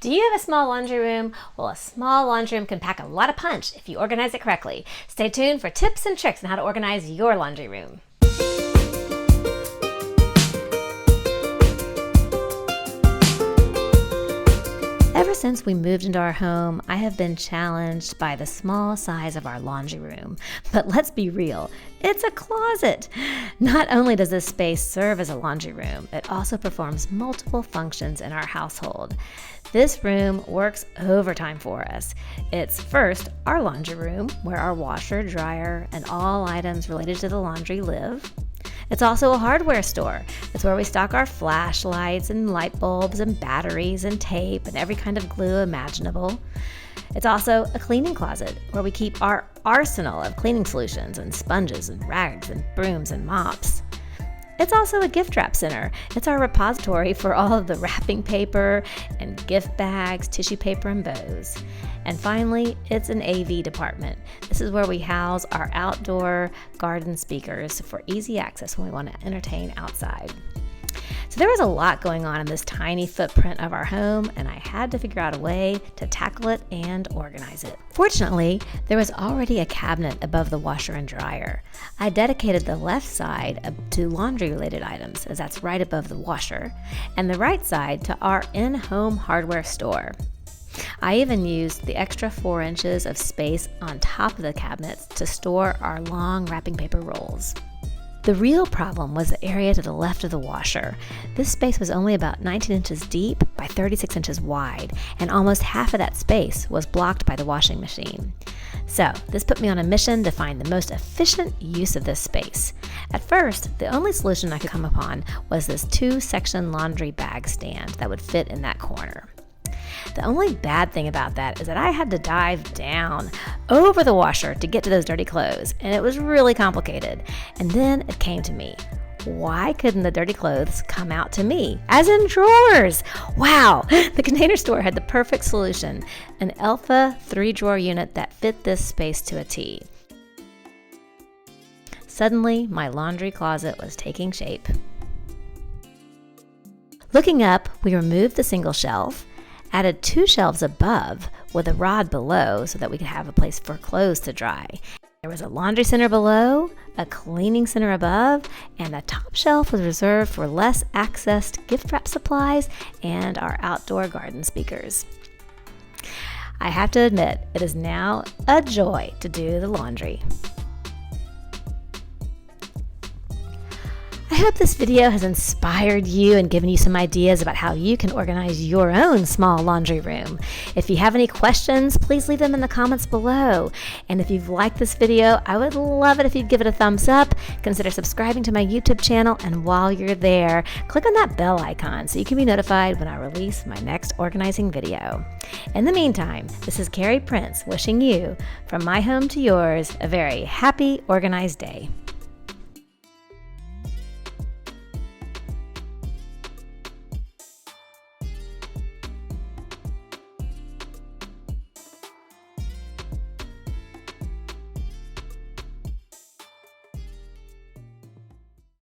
Do you have a small laundry room? Well, a small laundry room can pack a lot of punch if you organize it correctly. Stay tuned for tips and tricks on how to organize your laundry room. Ever since we moved into our home, I have been challenged by the small size of our laundry room. But let's be real, it's a closet. Not only does this space serve as a laundry room, it also performs multiple functions in our household. This room works overtime for us. It's first our laundry room, where our washer, dryer, and all items related to the laundry live. It's also a hardware store. It's where we stock our flashlights and light bulbs and batteries and tape and every kind of glue imaginable. It's also a cleaning closet where we keep our arsenal of cleaning solutions and sponges and rags and brooms and mops. It's also a gift wrap center. It's our repository for all of the wrapping paper and gift bags, tissue paper, and bows. And finally, it's an AV department. This is where we house our outdoor garden speakers for easy access when we want to entertain outside. So there was a lot going on in this tiny footprint of our home, and I had to figure out a way to tackle it and organize it. Fortunately, there was already a cabinet above the washer and dryer. I dedicated the left side to laundry-related items, as that's right above the washer, and the right side to our in-home hardware store. I even used the extra 4 inches of space on top of the cabinets to store our long wrapping paper rolls. The real problem was the area to the left of the washer. This space was only about 19 inches deep by 36 inches wide, and almost half of that space was blocked by the washing machine. So this put me on a mission to find the most efficient use of this space. At first, the only solution I could come upon was this 2-section laundry bag stand that would fit in that corner. The only bad thing about that is that I had to dive down over the washer to get to those dirty clothes, and it was really complicated. And then it came to me. Why couldn't the dirty clothes come out to me, as in drawers? Wow, the Container Store had the perfect solution, an Alpha 3-drawer unit that fit this space to a T. Suddenly, my laundry closet was taking shape. Looking up, we removed the single shelf, added 2 shelves above with a rod below so that we could have a place for clothes to dry. There was a laundry center below, a cleaning center above, and the top shelf was reserved for less accessed gift wrap supplies and our outdoor garden speakers. I have to admit, it is now a joy to do the laundry. I hope this video has inspired you and given you some ideas about how you can organize your own small laundry room. If you have any questions, please leave them in the comments below. And if you've liked this video, I would love it if you'd give it a thumbs up. Consider subscribing to my YouTube channel, and while you're there, click on that bell icon so you can be notified when I release my next organizing video. In the meantime, this is Cary wishing you, from my home to yours, a very happy, organized day.